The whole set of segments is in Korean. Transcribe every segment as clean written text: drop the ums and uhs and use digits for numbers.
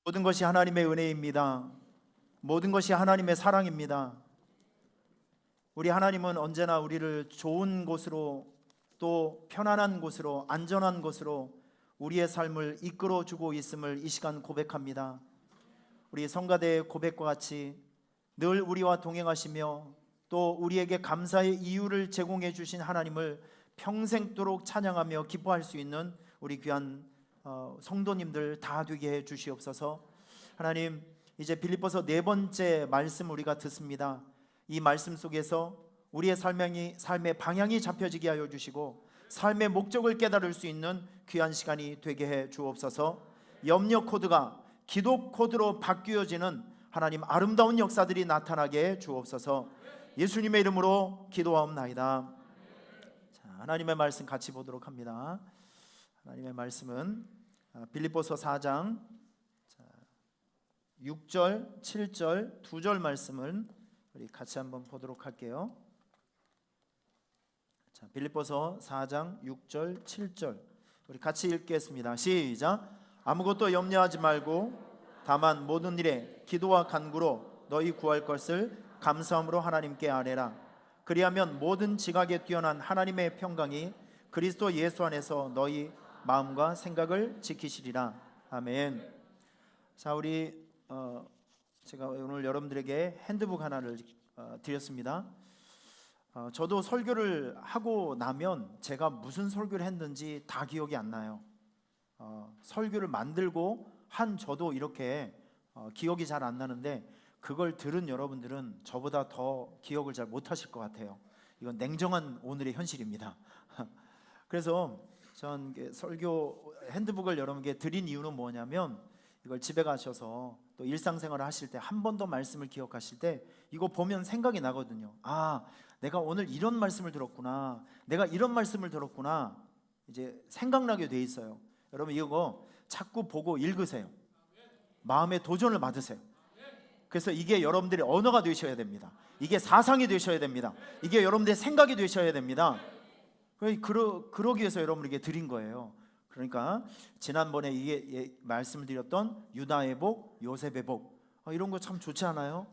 모든 것이 하나님의 은혜입니다. 모든 것이 하나님의 사랑입니다. 우리 하나님은 언제나 우리를 좋은 곳으로, 또 편안한 곳으로, 안전한 곳으로 우리의 삶을 이끌어주고 있음을 이 시간 고백합니다. 우리 성가대의 고백과 같이 늘 우리와 동행하시며 또 우리에게 감사의 이유를 제공해 주신 하나님을 평생도록 찬양하며 기뻐할 수 있는 우리 귀한 성도님들 다 되게 해 주시옵소서. 하나님, 이제 빌립보서 네 번째 말씀 우리가 듣습니다. 이 말씀 속에서 우리의 삶의 방향이 잡혀지게 하여 주시고 삶의 목적을 깨달을 수 있는 귀한 시간이 되게 해 주옵소서. 염려 코드가 기도 코드로 바뀌어지는 하나님 아름다운 역사들이 나타나게 해 주옵소서. 예수님의 이름으로 기도하옵나이다. 자, 하나님의 말씀 같이 보도록 합니다. 하나님의 말씀은 빌립보서 4장 6절, 7절, 2절 말씀을 우리 같이 한번 보도록 할게요. 자, 빌립보서 4장 6절, 7절 우리 같이 읽겠습니다. 시작. 아무것도 염려하지 말고 다만 모든 일에 기도와 간구로 너희 구할 것을 감사함으로 하나님께 아뢰라. 그리하면 모든 지각에 뛰어난 하나님의 평강이 그리스도 예수 안에서 너희 마음과 생각을 지키시리라. 아멘. 자, 우리 제가 오늘 여러분들에게 핸드북 하나를 드렸습니다. 저도 설교를 하고 나면 제가 무슨 설교를 했는지 다 기억이 안 나요. 설교를 만들고 한 저도 이렇게 기억이 잘 안 나는데 그걸 들은 여러분들은 저보다 더 기억을 잘 못하실 것 같아요. 이건 냉정한 오늘의 현실입니다. 그래서 전 설교 핸드북을 여러분께 드린 이유는 뭐냐면 이걸 집에 가셔서 또 일상생활을 하실 때 한 번 더 말씀을 기억하실 때 이거 보면 생각이 나거든요. 아, 내가 오늘 이런 말씀을 들었구나, 내가 이런 말씀을 들었구나, 이제 생각나게 돼 있어요. 여러분 이거 자꾸 보고 읽으세요. 마음의 도전을 받으세요. 그래서 이게 여러분들의 언어가 되셔야 됩니다. 이게 사상이 되셔야 됩니다. 이게 여러분들의 생각이 되셔야 됩니다. 그러기 위해서 여러분에게 드린 거예요. 그러니까 지난번에 이게 말씀을 드렸던 유다의 복, 요셉의 복, 이런 거 참 좋지 않아요?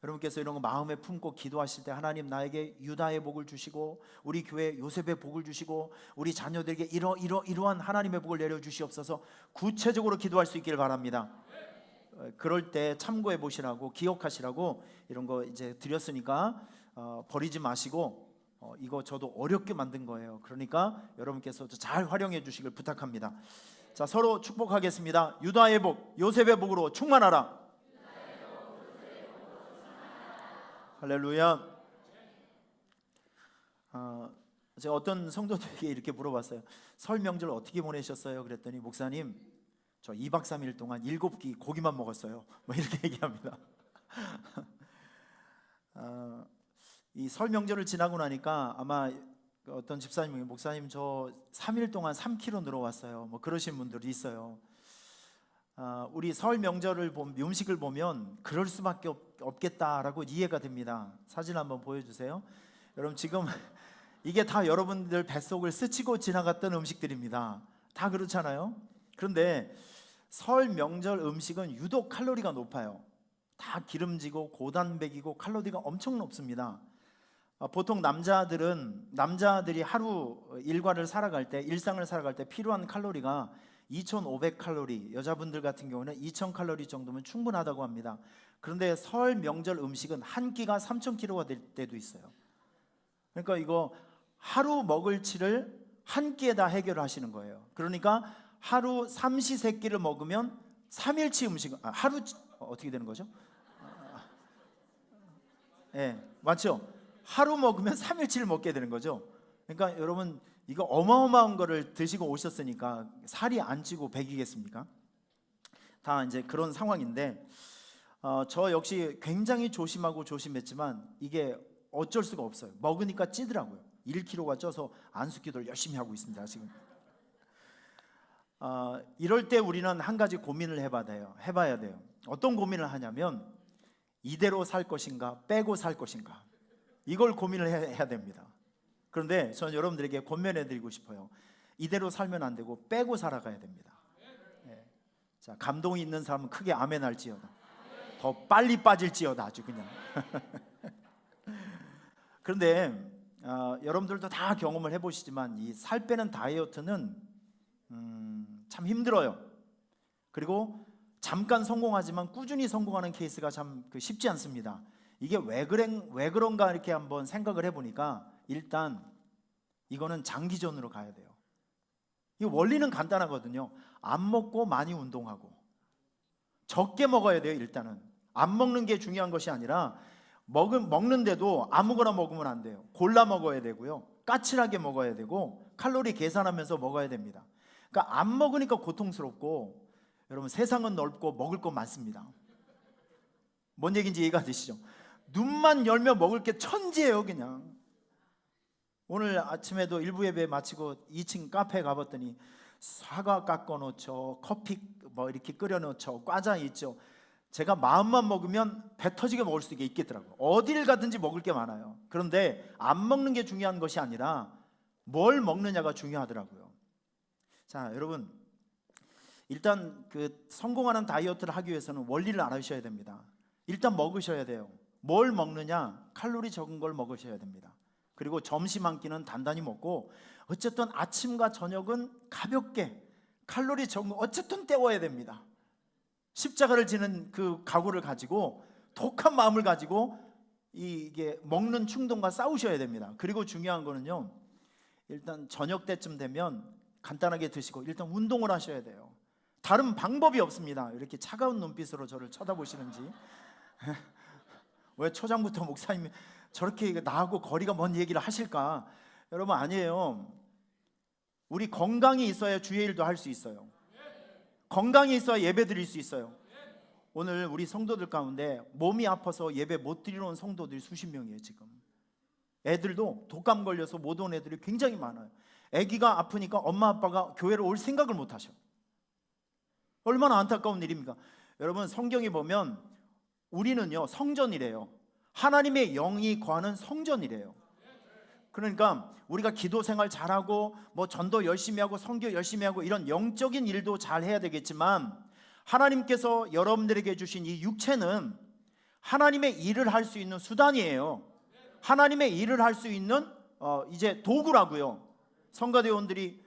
여러분께서 이런 거 마음에 품고 기도하실 때 하나님 나에게 유다의 복을 주시고 우리 교회 요셉의 복을 주시고 우리 자녀들에게 이러한 하나님의 복을 내려주시옵소서 구체적으로 기도할 수 있기를 바랍니다. 그럴 때 참고해 보시라고, 기억하시라고 이런 거 이제 드렸으니까 버리지 마시고 이거 저도 어렵게 만든 거예요. 그러니까 여러분께서도 잘 활용해 주시길 부탁합니다. 자, 서로 축복하겠습니다. 유다의 복, 요셉의 복으로 충만하라. 할렐루야. 제가 어떤 성도들에게 이렇게 물어봤어요. 설 명절 어떻게 보내셨어요? 그랬더니 목사님 저 2박 3일 동안 7끼 고기만 먹었어요. 뭐 이렇게 얘기합니다. 이 설 명절을 지나고 나니까 아마 어떤 집사님이 목사님 저 3일 동안 3kg 늘어왔어요. 뭐 그러신 분들이 있어요. 우리 설 명절을 음식을 보면 그럴 수밖에 없겠다라고 이해가 됩니다. 사진 한번 보여주세요. 여러분 지금 이게 다 여러분들 뱃속을 스치고 지나갔던 음식들입니다. 다 그렇잖아요. 그런데 설 명절 음식은 유독 칼로리가 높아요. 다 기름지고 고단백이고 칼로리가 엄청 높습니다. 보통 남자들이 하루 일과를 살아갈 때, 일상을 살아갈 때 필요한 칼로리가 2,500칼로리, 여자분들 같은 경우는 2,000칼로리 정도면 충분하다고 합니다. 그런데 설 명절 음식은 한 끼가 3,000kcal가 될 때도 있어요. 그러니까 이거 하루 먹을 치를 한 끼에다 해결하시는 거예요. 그러니까 하루 삼시세끼를 먹으면 3일치 음식, 하루 어떻게 되는 거죠? 맞죠? 하루 먹으면 3일치를 먹게 되는 거죠. 그러니까 여러분 이거 어마어마한 거를 드시고 오셨으니까 살이 안 찌고 배기겠습니까? 다 이제 그런 상황인데 저 역시 굉장히 조심하고 조심했지만 이게 어쩔 수가 없어요. 먹으니까 찌더라고요. 1kg가 쪄서 안수기도를 열심히 하고 있습니다 지금. 이럴 때 우리는 한 가지 고민을 해봐야 돼요. 어떤 고민을 하냐면 이대로 살 것인가 빼고 살 것인가, 이걸 고민을 해야 됩니다. 그런데 저는 여러분들에게 권면해 드리고 싶어요. 이대로 살면 안 되고 빼고 살아가야 됩니다. 자, 감동이 있는 사람은 크게 아멘 할지어다. 더 빨리 빠질지어다. 아주 그냥. 그런데 여러분들도 다 경험을 해보시지만 이 살 빼는 다이어트는 참 힘들어요. 그리고 잠깐 성공하지만 꾸준히 성공하는 케이스가 참 쉽지 않습니다. 이게 왜 그런가 이렇게 한번 생각을 해보니까 일단 이거는 장기전으로 가야 돼요. 이 원리는 간단하거든요. 안 먹고 많이 운동하고 적게 먹어야 돼요. 일단은 안 먹는 게 중요한 것이 아니라 먹는데도 아무거나 먹으면 안 돼요. 골라 먹어야 되고요, 까칠하게 먹어야 되고 칼로리 계산하면서 먹어야 됩니다. 그러니까 안 먹으니까 고통스럽고, 여러분 세상은 넓고 먹을 거 많습니다. 뭔 얘기인지 이해가 되시죠? 눈만 열면 먹을 게 천지예요. 그냥 오늘 아침에도 일부 예배 마치고 2층 카페에 가봤더니 사과 깎아 놓죠, 커피 뭐 이렇게 끓여 놓죠, 과자 있죠. 제가 마음만 먹으면 배 터지게 먹을 수 있겠더라고요. 어딜 가든지 먹을 게 많아요. 그런데 안 먹는 게 중요한 것이 아니라 뭘 먹느냐가 중요하더라고요. 자, 여러분 일단 성공하는 다이어트를 하기 위해서는 원리를 알아주셔야 됩니다. 일단 먹으셔야 돼요. 뭘 먹느냐? 칼로리 적은 걸 먹으셔야 됩니다. 그리고 점심 한 끼는 단단히 먹고, 어쨌든 아침과 저녁은 가볍게 칼로리 적은 거 어쨌든 때워야 됩니다. 십자가를 지는 그 각오를 가지고, 독한 마음을 가지고 이게 먹는 충동과 싸우셔야 됩니다. 그리고 중요한 거는요, 일단 저녁 때쯤 되면 간단하게 드시고 일단 운동을 하셔야 돼요. 다른 방법이 없습니다. 이렇게 차가운 눈빛으로 저를 쳐다보시는지. 왜 초장부터 목사님이 저렇게 나하고 거리가 먼 얘기를 하실까? 여러분 아니에요. 우리 건강이 있어야 주의 일도 할 수 있어요. 건강이 있어야 예배 드릴 수 있어요. 오늘 우리 성도들 가운데 몸이 아파서 예배 못 드리러 온 성도들이 수십 명이에요. 지금 애들도 독감 걸려서 못 온 애들이 굉장히 많아요. 아기가 아프니까 엄마 아빠가 교회를 올 생각을 못 하셔. 얼마나 안타까운 일입니까? 여러분 성경에 보면 우리는요 성전이래요. 하나님의 영이 거하는 성전이래요. 그러니까 우리가 기도 생활 잘하고 뭐 전도 열심히 하고 선교 열심히 하고 이런 영적인 일도 잘 해야 되겠지만, 하나님께서 여러분들에게 주신 이 육체는 하나님의 일을 할 수 있는 수단이에요. 하나님의 일을 할 수 있는 이제 도구라고요. 성가대원들이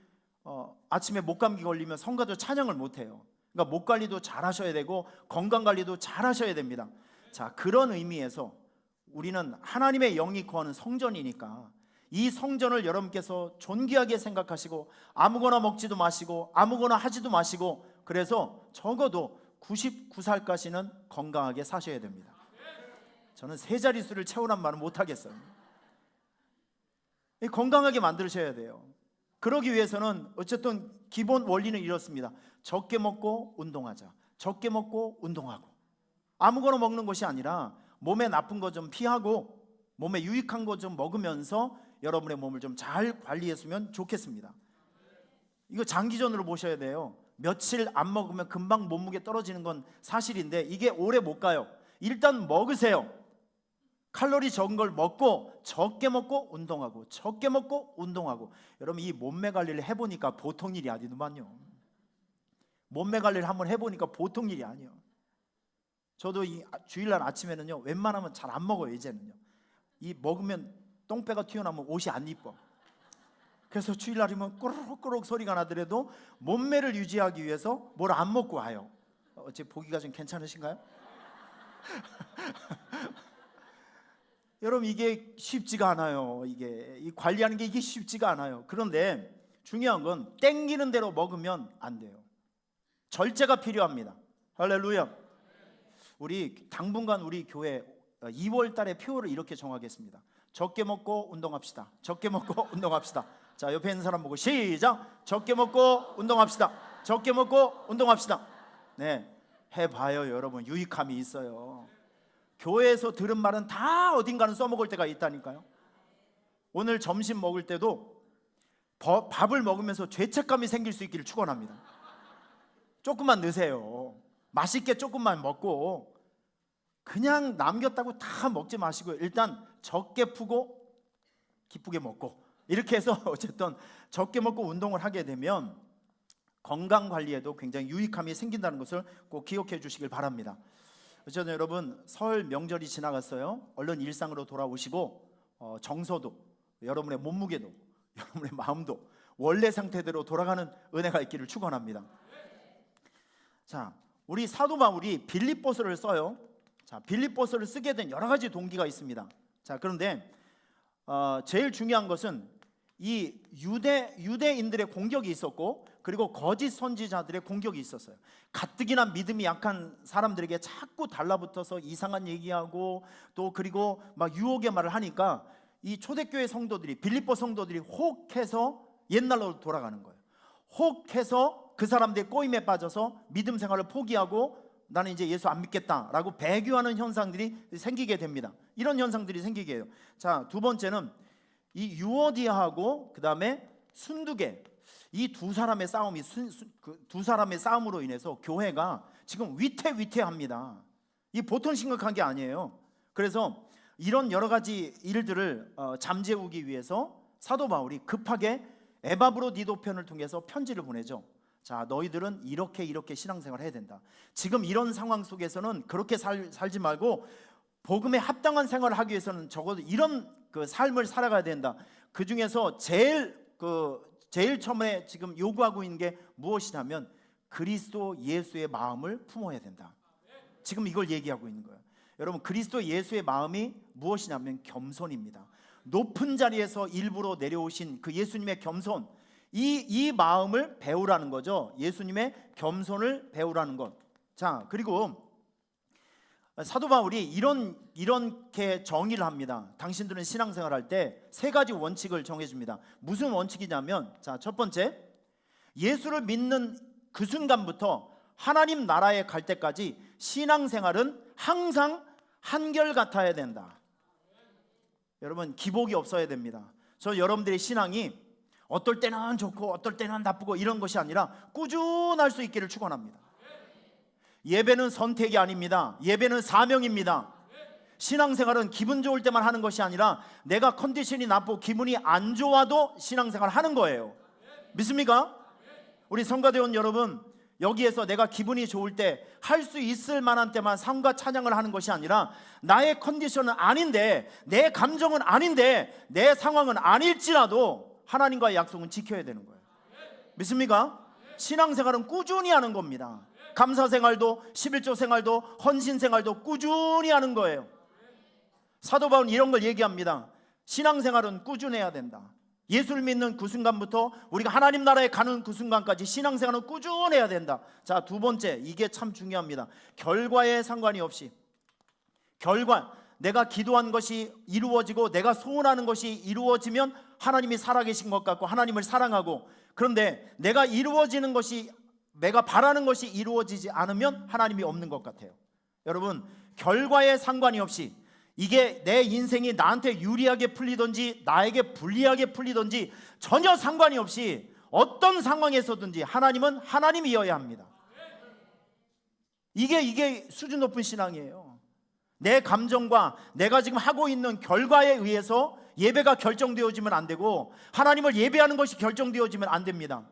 아침에 목감기 걸리면 성가대 찬양을 못해요. 그러니까 목 관리도 잘 하셔야 되고 건강 관리도 잘 하셔야 됩니다. 자, 그런 의미에서 우리는 하나님의 영이 거하는 성전이니까 이 성전을 여러분께서 존귀하게 생각하시고 아무거나 먹지도 마시고 아무거나 하지도 마시고, 그래서 적어도 99살까지는 건강하게 사셔야 됩니다. 저는 세 자릿수를 채우란 말은 못하겠어요. 건강하게 만드셔야 돼요. 그러기 위해서는 어쨌든 기본 원리는 이렇습니다. 적게 먹고 운동하자. 적게 먹고 운동하고, 아무거나 먹는 것이 아니라 몸에 나쁜 거 좀 피하고 몸에 유익한 거 좀 먹으면서 여러분의 몸을 좀 잘 관리했으면 좋겠습니다. 이거 장기전으로 보셔야 돼요. 며칠 안 먹으면 금방 몸무게 떨어지는 건 사실인데 이게 오래 못 가요. 일단 먹으세요. 칼로리 적은 걸 먹고 적게 먹고 운동하고 적게 먹고 운동하고. 여러분 이 몸매 관리를 해보니까 보통 일이 아니더만요. 몸매 관리를 한번 해보니까 보통 일이 아니에요. 저도 이 주일날 아침에는요 웬만하면 잘 안 먹어요. 이제는요 이 먹으면 똥배가 튀어나오면 옷이 안 이뻐. 그래서 주일날이면 꾸룩꾸룩 소리가 나더라도 몸매를 유지하기 위해서 뭘 안 먹고 와요. 어째 보기가 좀 괜찮으신가요? 여러분 이게 쉽지가 않아요. 이 관리하는 게 이게 쉽지가 않아요. 그런데 중요한 건 땡기는 대로 먹으면 안 돼요. 절제가 필요합니다. 할렐루야. 우리 당분간 우리 교회 2월 달에 표를 이렇게 정하겠습니다. 적게 먹고 운동합시다. 적게 먹고 운동합시다. 자, 옆에 있는 사람 보고 시작. 적게 먹고 운동합시다. 적게 먹고 운동합시다. 네, 해봐요. 여러분 유익함이 있어요. 교회에서 들은 말은 다 어딘가는 써먹을 때가 있다니까요. 오늘 점심 먹을 때도 밥을 먹으면서 죄책감이 생길 수 있기를 축원합니다. 조금만 넣으세요. 맛있게 조금만 먹고 그냥 남겼다고 다 먹지 마시고 일단 적게 푸고 기쁘게 먹고 이렇게 해서 어쨌든 적게 먹고 운동을 하게 되면 건강 관리에도 굉장히 유익함이 생긴다는 것을 꼭 기억해 주시길 바랍니다. 어쨌든 여러분, 설 명절이 지나갔어요. 얼른 일상으로 돌아오시고 정서도, 여러분의 몸무게도, 여러분의 마음도 원래 상태대로 돌아가는 은혜가 있기를 축원합니다. 자, 우리 사도 바울이 빌립보서를 써요. 자, 빌립보서를 쓰게 된 여러 가지 동기가 있습니다. 자, 그런데 제일 중요한 것은 이 유대인들의 공격이 있었고, 그리고 거짓 선지자들의 공격이 있었어요. 가뜩이나 믿음이 약한 사람들에게 자꾸 달라붙어서 이상한 얘기하고, 또 그리고 막 유혹의 말을 하니까 이 초대교회 성도들이, 빌립보 성도들이 혹해서 옛날로 돌아가는 거예요. 혹해서 그 사람들의 꼬임에 빠져서 믿음 생활을 포기하고 나는 이제 예수 안 믿겠다라고 배교하는 현상들이 생기게 됩니다. 이런 현상들이 생기게 해요. 자, 두 번째는 이 유오디아하고 그 다음에 순두계, 이 두 사람의 싸움이 두 사람의 싸움으로 인해서 교회가 지금 위태위태합니다. 이 보통 심각한 게 아니에요. 그래서 이런 여러 가지 일들을 잠재우기 위해서 사도 바울이 급하게 에바브로디도 편을 통해서 편지를 보내죠. 자, 너희들은 이렇게 신앙생활을 해야 된다. 지금 이런 상황 속에서는 그렇게 살지 말고 복음에 합당한 생활을 하기 위해서는 적어도 이런 그 삶을 살아가야 된다. 그 중에서 제일 처음에 지금 요구하고 있는 게 무엇이냐면 그리스도 예수의 마음을 품어야 된다. 지금 이걸 얘기하고 있는 거예요. 여러분, 그리스도 예수의 마음이 무엇이냐면 겸손입니다. 높은 자리에서 일부러 내려오신 그 예수님의 겸손, 이 마음을 배우라는 거죠. 예수님의 겸손을 배우라는 것. 자, 그리고 사도 바울이 이렇게 정의를 합니다. 당신들은 신앙생활 할 때 세 가지 원칙을 정해줍니다. 무슨 원칙이냐면, 자, 첫 번째, 예수를 믿는 그 순간부터 하나님 나라에 갈 때까지 신앙생활은 항상 한결같아야 된다. 여러분, 기복이 없어야 됩니다. 저 여러분들의 신앙이 어떨 때는 좋고 어떨 때는 나쁘고 이런 것이 아니라 꾸준할 수 있기를 축원합니다. 예배는 선택이 아닙니다. 예배는 사명입니다. 신앙생활은 기분 좋을 때만 하는 것이 아니라 내가 컨디션이 나쁘고 기분이 안 좋아도 신앙생활을 하는 거예요. 믿습니까? 우리 성가대원 여러분, 여기에서 내가 기분이 좋을 때 할 수 있을 만한 때만 상과 찬양을 하는 것이 아니라 나의 컨디션은 아닌데, 내 감정은 아닌데, 내 상황은 아닐지라도 하나님과의 약속은 지켜야 되는 거예요. 믿습니까? 신앙생활은 꾸준히 하는 겁니다. 감사생활도, 11조 생활도, 헌신생활도 꾸준히 하는 거예요. 사도 바울은 이런 걸 얘기합니다. 신앙생활은 꾸준해야 된다. 예수를 믿는 그 순간부터 우리가 하나님 나라에 가는 그 순간까지 신앙생활은 꾸준해야 된다. 자, 두 번째, 이게 참 중요합니다. 결과에 상관이 없이, 내가 기도한 것이 이루어지고 내가 소원하는 것이 이루어지면 하나님이 살아계신 것 같고 하나님을 사랑하고, 그런데 내가 이루어지는 것이, 내가 바라는 것이 이루어지지 않으면 하나님이 없는 것 같아요. 여러분, 결과에 상관이 없이 이게 내 인생이 나한테 유리하게 풀리든지 나에게 불리하게 풀리든지 전혀 상관이 없이 어떤 상황에서든지 하나님은 하나님이어야 합니다. 이게 수준 높은 신앙이에요. 내 감정과 내가 지금 하고 있는 결과에 의해서 예배가 결정되어지면 안 되고 하나님을 예배하는 것이 결정되어지면 안 됩니다.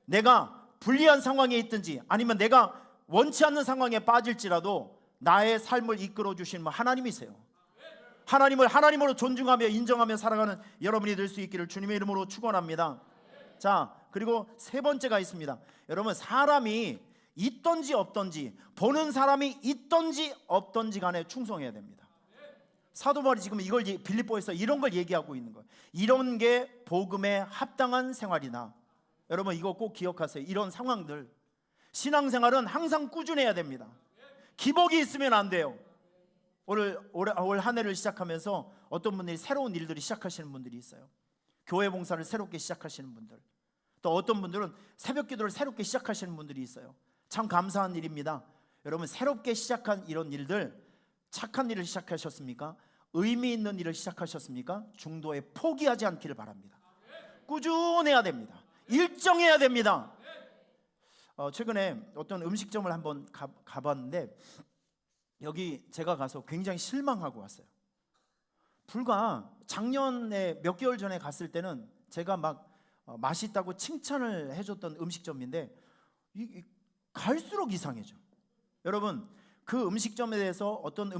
내가 불리한 상황에 있든지 아니면 내가 원치 않는 상황에 빠질지라도 나의 삶을 이끌어 주시는 하나님이세요. 하나님을 하나님으로 존중하며 인정하며 살아가는 여러분이 될 수 있기를 주님의 이름으로 축원합니다. 자, 그리고 세 번째가 있습니다. 여러분, 사람이 있던지 없던지, 보는 사람이 있던지 없던지 간에 충성해야 됩니다. 사도 바울이 지금 이걸 빌립보에서 이런 걸 얘기하고 있는 거예요. 이런 게 복음에 합당한 생활이나, 여러분 이거 꼭 기억하세요. 이런 상황들, 신앙생활은 항상 꾸준해야 됩니다. 기복이 있으면 안 돼요. 올 한 해를 시작하면서 어떤 분들이 새로운 일들이 시작하시는 분들이 있어요. 교회 봉사를 새롭게 시작하시는 분들, 또 어떤 분들은 새벽 기도를 새롭게 시작하시는 분들이 있어요. 참 감사한 일입니다. 여러분, 새롭게 시작한 이런 일들, 착한 일을 시작하셨습니까? 의미 있는 일을 시작하셨습니까? 중도에 포기하지 않기를 바랍니다. 꾸준해야 됩니다. 일정해야 됩니다. 최근에 어떤 음식점을 한번 가봤는데 여기 제가 가서 굉장히 실망하고 왔어요. 불과 작년에 몇 개월 전에 갔을 때는 제가 막 맛있다고 칭찬을 해줬던 음식점인데 갈수록 이상해져. 여러분, 그 음식점에 대해서 어떤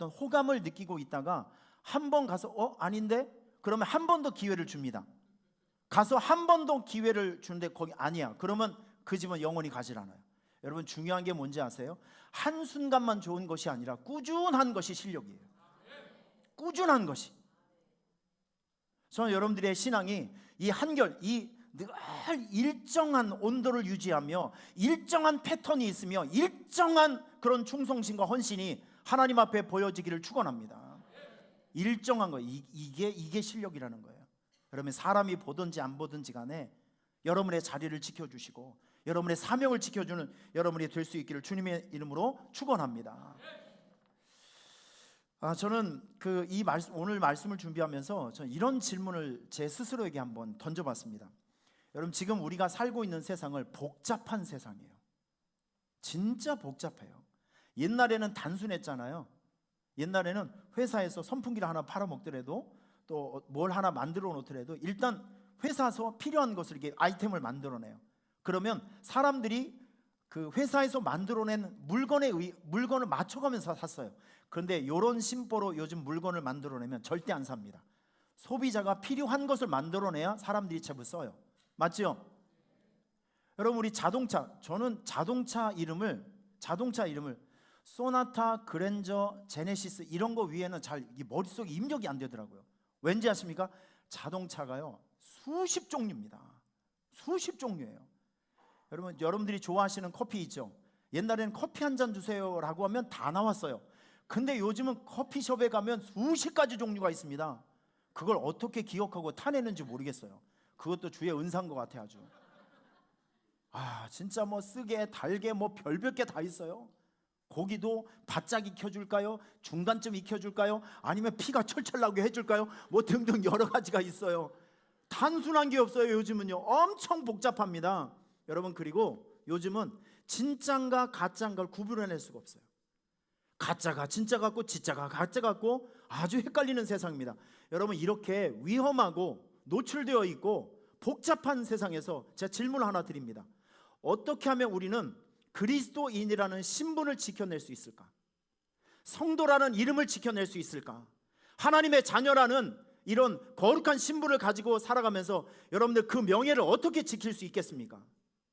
호감을 느끼고 있다가 한 번 가서 아닌데? 그러면 한 번 더 기회를 줍니다. 가서 한 번 더 기회를 주는데 거기 아니야. 그러면 그 집은 영원히 가질 않아요. 여러분, 중요한 게 뭔지 아세요? 한순간만 좋은 것이 아니라 꾸준한 것이 실력이에요. 꾸준한 것이. 저는 여러분들의 신앙이 이 한결, 늘 일정한 온도를 유지하며 일정한 패턴이 있으며 일정한 그런 충성심과 헌신이 하나님 앞에 보여지기를 축원합니다. 일정한 거, 이게 실력이라는 거예요. 여러분, 사람이 보든지 안 보든지 간에 여러분의 자리를 지켜주시고 여러분의 사명을 지켜주는 여러분이 될 수 있기를 주님의 이름으로 축원합니다. 저는 오늘 말씀을 준비하면서 저는 이런 질문을 제 스스로에게 한번 던져봤습니다. 여러분, 지금 우리가 살고 있는 세상을 복잡한 세상이에요. 진짜 복잡해요. 옛날에는 단순했잖아요. 옛날에는 회사에서 선풍기를 하나 팔아먹더라도 또 뭘 하나 만들어 놓더라도 일단 회사에서 필요한 것을 이렇게 아이템을 만들어내요. 그러면 사람들이 그 회사에서 만들어낸 물건을 맞춰가면서 샀어요. 그런데 이런 심보로 요즘 물건을 만들어내면 절대 안 삽니다. 소비자가 필요한 것을 만들어내야 사람들이 제법 써요. 맞죠? 여러분, 우리 저는 자동차 이름을 소나타, 그랜저, 제네시스 이런 거 위에는 잘 머릿속에 입력이 안 되더라고요. 왠지 아십니까? 자동차가요 수십 종류입니다. 수십 종류예요. 여러분들이 좋아하시는 커피 있죠? 옛날에는 커피 한 잔 주세요라고 하면 다 나왔어요. 근데 요즘은 커피숍에 가면 수십 가지 종류가 있습니다. 그걸 어떻게 기억하고 타내는지 모르겠어요. 그것도 주의 은사인 것 같아. 아주 진짜 뭐 쓰게 달게 뭐 별별 게 다 있어요. 고기도 바짝 익혀줄까요? 중간쯤 익혀줄까요? 아니면 피가 철철 나게 해줄까요? 뭐 등등 여러 가지가 있어요. 단순한 게 없어요. 요즘은요 엄청 복잡합니다. 여러분, 그리고 요즘은 진짠가 가짠가를 구분해낼 수가 없어요. 가짜가 진짜 같고 진짜가 가짜 같고 아주 헷갈리는 세상입니다. 여러분, 이렇게 위험하고 노출되어 있고 복잡한 세상에서 제가 질문을 하나 드립니다. 어떻게 하면 우리는 그리스도인이라는 신분을 지켜낼 수 있을까? 성도라는 이름을 지켜낼 수 있을까? 하나님의 자녀라는 이런 거룩한 신분을 가지고 살아가면서 여러분들 그 명예를 어떻게 지킬 수 있겠습니까?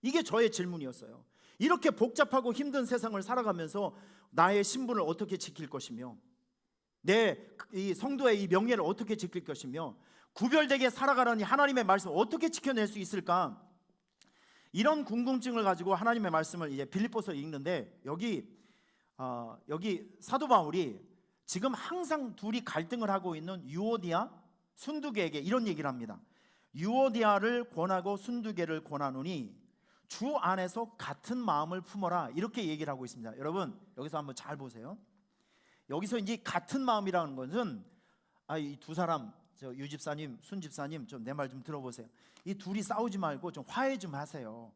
이게 저의 질문이었어요. 이렇게 복잡하고 힘든 세상을 살아가면서 나의 신분을 어떻게 지킬 것이며 이 성도의 이 명예를 어떻게 지킬 것이며 구별되게 살아가라니 하나님의 말씀을 어떻게 지켜낼 수 있을까? 이런 궁금증을 가지고 하나님의 말씀을 이제 빌립보서를 읽는데 여기 사도 바울이 지금 항상 둘이 갈등을 하고 있는 유오디아, 순두계에게 이런 얘기를 합니다. 유오디아를 권하고 순두계를 권하노니 주 안에서 같은 마음을 품어라, 이렇게 얘기를 하고 있습니다. 여러분, 여기서 한번 잘 보세요. 여기서 이제 같은 마음이라는 것은 이 두 사람, 유 집사님, 순 집사님, 좀 내 말 좀 들어보세요. 이 둘이 싸우지 말고 좀 화해 좀 하세요.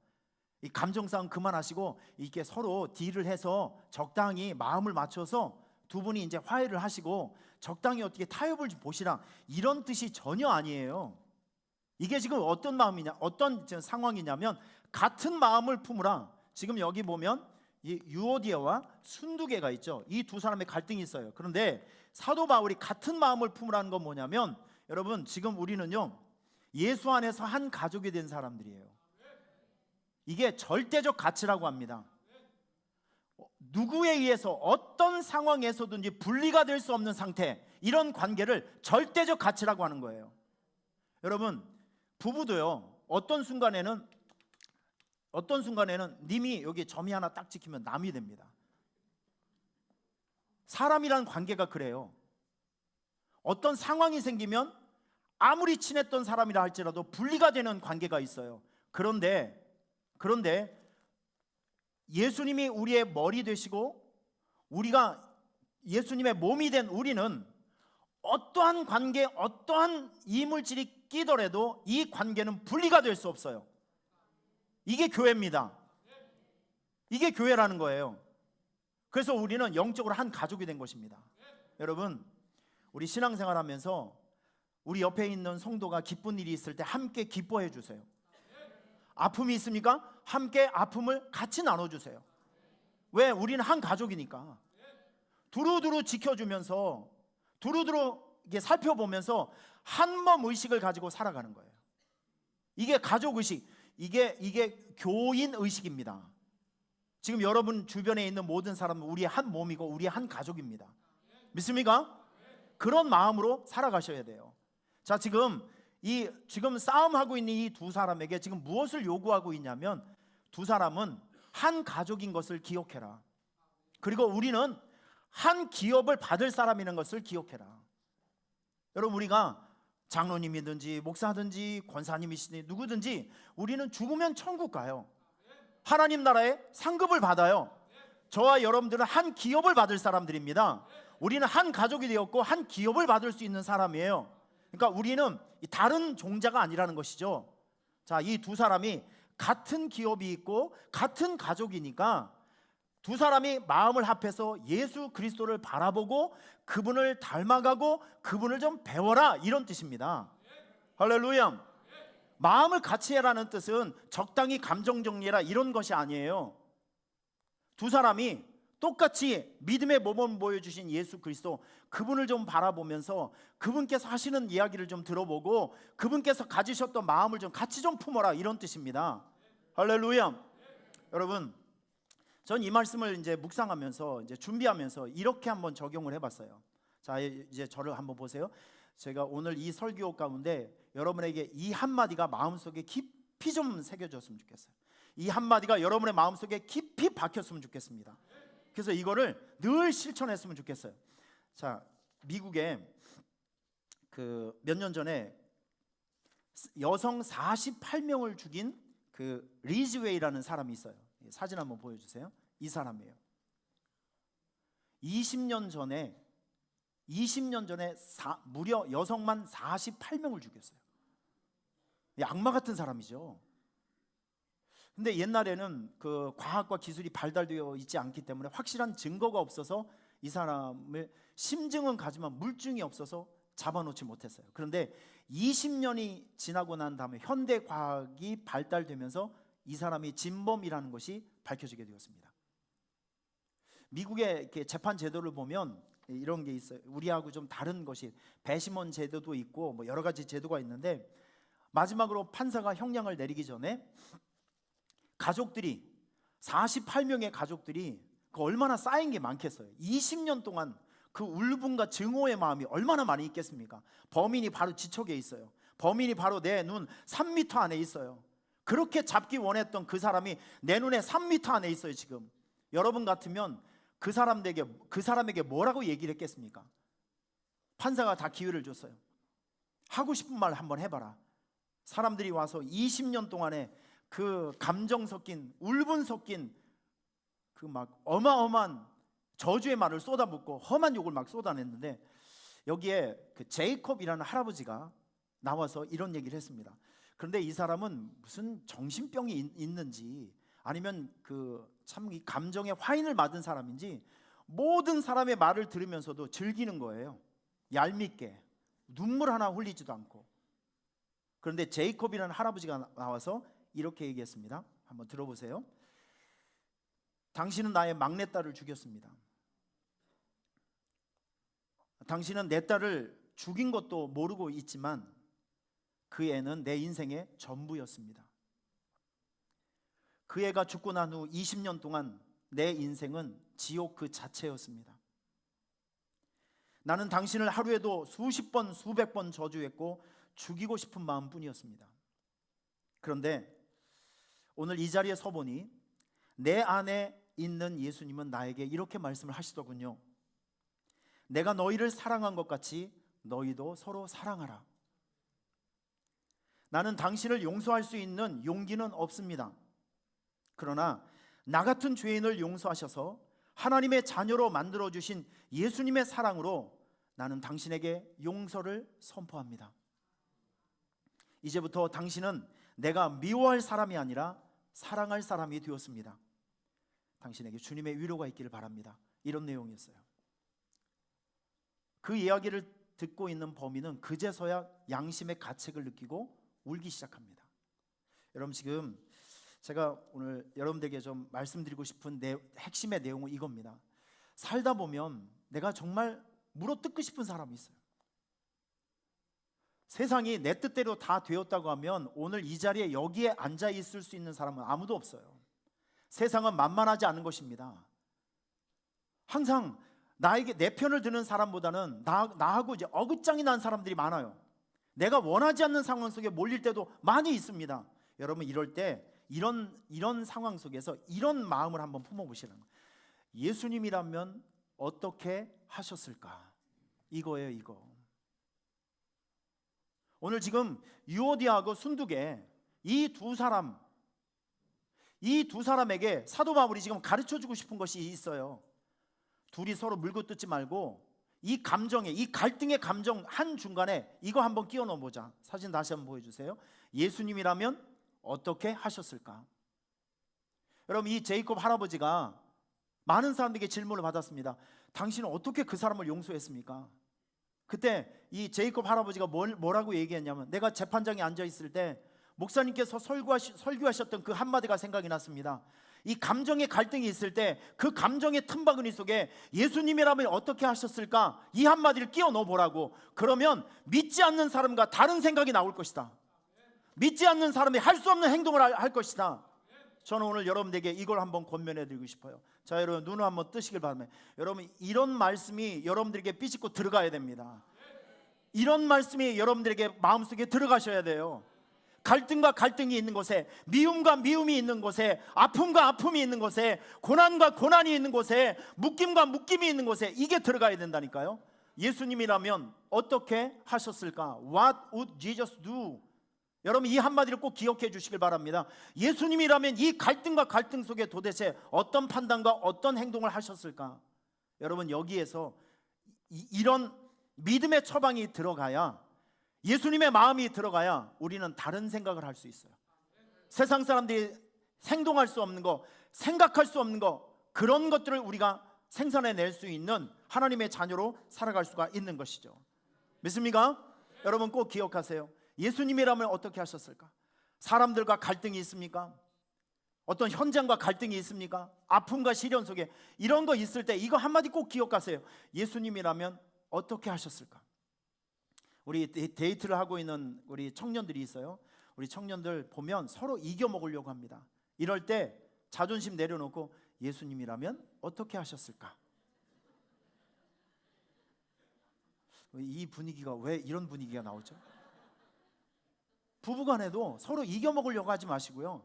이 감정 싸움 그만하시고 이렇게 서로 딜을 해서 적당히 마음을 맞춰서 두 분이 이제 화해를 하시고 적당히 어떻게 타협을 좀 보시라, 이런 뜻이 전혀 아니에요. 이게 지금 어떤 마음이냐, 어떤 상황이냐면 같은 마음을 품으라. 지금 여기 보면 이 유오디아와 순두계가 있죠. 이 두 사람의 갈등이 있어요. 그런데 사도 바울이 같은 마음을 품으라는 건 뭐냐면, 여러분, 지금 우리는요 예수 안에서 한 가족이 된 사람들이에요. 이게 절대적 가치라고 합니다. 누구에 의해서 어떤 상황에서든지 분리가 될 수 없는 상태, 이런 관계를 절대적 가치라고 하는 거예요. 여러분, 부부도요 어떤 순간에는 님이 여기 점이 하나 딱 찍히면 남이 됩니다. 사람이란 관계가 그래요. 어떤 상황이 생기면 아무리 친했던 사람이라 할지라도 분리가 되는 관계가 있어요. 그런데 예수님이 우리의 머리 되시고 우리가 예수님의 몸이 된 우리는 어떠한 관계, 어떠한 이물질이 끼더라도 이 관계는 분리가 될 수 없어요. 이게 교회입니다. 이게 교회라는 거예요. 그래서 우리는 영적으로 한 가족이 된 것입니다. 여러분, 우리 신앙생활하면서 우리 옆에 있는 성도가 기쁜 일이 있을 때 함께 기뻐해 주세요. 아픔이 있습니까? 함께 아픔을 같이 나눠주세요. 왜? 우리는 한 가족이니까. 두루두루 지켜주면서 두루두루 이게 살펴보면서 한 몸 의식을 가지고 살아가는 거예요. 이게 가족 의식, 이게 교인 의식입니다. 지금 여러분 주변에 있는 모든 사람은 우리의 한 몸이고 우리의 한 가족입니다. 믿습니까? 그런 마음으로 살아가셔야 돼요. 자, 지금 싸움하고 있는 이 두 사람에게 지금 무엇을 요구하고 있냐면, 두 사람은 한 가족인 것을 기억해라. 그리고 우리는 한 기업을 받을 사람이라는 것을 기억해라. 여러분, 우리가 장로님이든지 목사든지 권사님이시든지 누구든지 우리는 죽으면 천국 가요. 하나님 나라에 상급을 받아요. 저와 여러분들은 한 기업을 받을 사람들입니다. 우리는 한 가족이 되었고 한 기업을 받을 수 있는 사람이에요. 그러니까 우리는 다른 종자가 아니라는 것이죠. 자, 이 두 사람이 같은 기업이 있고 같은 가족이니까 두 사람이 마음을 합해서 예수 그리스도를 바라보고 그분을 닮아가고 그분을 좀 배워라, 이런 뜻입니다. 할렐루야. 마음을 같이 해라는 뜻은 적당히 감정 정리해라 이런 것이 아니에요. 두 사람이 똑같이 믿음의 모범 보여주신 예수 그리스도, 그분을 좀 바라보면서 그분께서 하시는 이야기를 좀 들어보고 그분께서 가지셨던 마음을 좀 같이 좀 품어라, 이런 뜻입니다. 할렐루야. 여러분, 전 이 말씀을 이제 묵상하면서 이제 준비하면서 이렇게 한번 적용을 해봤어요. 자, 이제 저를 한번 보세요. 제가 오늘 이 설교 가운데 여러분에게 이 한마디가 마음속에 깊이 좀 새겨졌으면 좋겠어요. 이 한마디가 여러분의 마음속에 깊이 박혔으면 좋겠습니다. 그래서 이거를 늘 실천했으면 좋겠어요. 자, 미국에 그 몇 년 전에 여성 48명을 죽인 그 리즈웨이라는 사람이 있어요. 사진 한번 보여주세요. 이 사람이에요. 20년 전에 무려 여성만 48명을 죽였어요. 악마 같은 사람이죠. 근데 옛날에는 그 과학과 기술이 발달되어 있지 않기 때문에 확실한 증거가 없어서 이 사람을, 심증은 가지만 물증이 없어서 잡아놓지 못했어요. 그런데 20년이 지나고 난 다음에 현대 과학이 발달되면서 이 사람이 진범이라는 것이 밝혀지게 되었습니다. 미국의 재판 제도를 보면 이런 게 있어요. 우리하고 좀 다른 것이 배심원 제도도 있고 뭐 여러 가지 제도가 있는데, 마지막으로 판사가 형량을 내리기 전에 가족들이 48명의 가족들이 그 얼마나 쌓인 게 많겠어요. 20년 동안 그 울분과 증오의 마음이 얼마나 많이 있겠습니까? 범인이 바로 지척에 있어요. 범인이 바로 내 눈 3m 안에 있어요. 그렇게 잡기 원했던 그 사람이 내 눈에 3m 안에 있어요. 지금 여러분 같으면 그 사람에게 뭐라고 얘기를 했겠습니까? 판사가 다 기회를 줬어요. 하고 싶은 말 한번 해봐라. 사람들이 와서 20년 동안에 그 감정 섞인, 울분 섞인 그 막 어마어마한 저주의 말을 쏟아붓고 험한 욕을 막 쏟아냈는데, 여기에 그 제이콥이라는 할아버지가 나와서 이런 얘기를 했습니다. 그런데 이 사람은 무슨 정신병이 있는지 아니면 참 이 감정에 화인을 맞은 사람인지 모든 사람의 말을 들으면서도 즐기는 거예요. 얄밉게 눈물 하나 흘리지도 않고. 그런데 제이콥이라는 할아버지가 나와서 이렇게 얘기했습니다. 한번 들어보세요. 당신은 나의 막내딸을 죽였습니다. 당신은 내 딸을 죽인 것도 모르고 있지만 그 애는 내 인생의 전부였습니다. 그 애가 죽고 난 후 20년 동안 내 인생은 지옥 그 자체였습니다. 나는 당신을 하루에도 수십 번 수백 번 저주했고 죽이고 싶은 마음뿐이었습니다. 그런데 오늘 이 자리에 서보니 내 안에 있는 예수님은 나에게 이렇게 말씀을 하시더군요. 내가 너희를 사랑한 것 같이 너희도 서로 사랑하라. 나는 당신을 용서할 수 있는 용기는 없습니다. 그러나 나 같은 죄인을 용서하셔서 하나님의 자녀로 만들어주신 예수님의 사랑으로 나는 당신에게 용서를 선포합니다. 이제부터 당신은 내가 미워할 사람이 아니라 사랑할 사람이 되었습니다. 당신에게 주님의 위로가 있기를 바랍니다. 이런 내용이었어요. 그 이야기를 듣고 있는 범인은 그제서야 양심의 가책을 느끼고 울기 시작합니다. 여러분, 지금 제가 오늘 여러분들에게 좀 말씀드리고 싶은 핵심의 내용은 이겁니다. 살다 보면 내가 정말 물어뜯고 싶은 사람이 있어요. 세상이 내 뜻대로 다 되었다고 하면 오늘 이 자리에 여기에 앉아 있을 수 있는 사람은 아무도 없어요. 세상은 만만하지 않은 것입니다. 항상 나에게 내 편을 드는 사람보다는 나하고 이제 어긋장이 난 사람들이 많아요. 내가 원하지 않는 상황 속에 몰릴 때도 많이 있습니다. 여러분, 이럴 때 이런 상황 속에서 이런 마음을 한번 품어보시는 거예요. 예수님이라면 어떻게 하셨을까? 이거예요, 이거. 오늘 지금 유오디아하고 순두계 이 두 사람에게 사도 바울이 지금 가르쳐주고 싶은 것이 있어요. 둘이 서로 물고 뜯지 말고 이 갈등의 감정 한중간에 이거 한번 끼워 넣어보자. 사진 다시 한번 보여주세요. 예수님이라면 어떻게 하셨을까? 여러분, 이 제이콥 할아버지가 많은 사람들에게 질문을 받았습니다. 당신은 어떻게 그 사람을 용서했습니까? 그때 이 제이콥 할아버지가 뭐라고 얘기했냐면, 내가 재판장에 앉아 있을 때 목사님께서 설교하셨던 그 한마디가 생각이 났습니다. 이 감정의 갈등이 있을 때 그 감정의 틈바구니 속에 예수님이라면 어떻게 하셨을까? 이 한마디를 끼워 넣어보라고. 그러면 믿지 않는 사람과 다른 생각이 나올 것이다. 믿지 않는 사람이 할 수 없는 행동을 할 것이다. 저는 오늘 여러분들에게 이걸 한번 권면해 드리고 싶어요. 자, 여러분, 눈을 한번 뜨시길 바랍니다. 여러분, 이런 말씀이 여러분들에게 삐집고 들어가야 됩니다. 이런 말씀이 여러분들에게 마음속에 들어가셔야 돼요. 갈등과 갈등이 있는 곳에, 미움과 미움이 있는 곳에, 아픔과 아픔이 있는 곳에, 고난과 고난이 있는 곳에, 묶임과 묶임이 있는 곳에 이게 들어가야 된다니까요. 예수님이라면 어떻게 하셨을까? What would Jesus do? 여러분, 이 한마디를 꼭 기억해 주시길 바랍니다. 예수님이라면 이 갈등과 갈등 속에 도대체 어떤 판단과 어떤 행동을 하셨을까? 여러분, 여기에서 이런 믿음의 처방이 들어가야, 예수님의 마음이 들어가야 우리는 다른 생각을 할 수 있어요. 세상 사람들이 행동할 수 없는 거, 생각할 수 없는 거, 그런 것들을 우리가 생산해낼 수 있는 하나님의 자녀로 살아갈 수가 있는 것이죠. 믿습니까? 여러분, 꼭 기억하세요. 예수님이라면 어떻게 하셨을까? 사람들과 갈등이 있습니까? 어떤 현장과 갈등이 있습니까? 아픔과 시련 속에 이런 거 있을 때 이거 한마디 꼭 기억하세요. 예수님이라면 어떻게 하셨을까? 우리 데이트를 하고 있는 우리 청년들이 있어요. 우리 청년들 보면 서로 이겨먹으려고 합니다. 이럴 때 자존심 내려놓고 예수님이라면 어떻게 하셨을까? 이 분위기가 왜 이런 분위기가 나오죠? 부부간에도 서로 이겨먹으려고 하지 마시고요.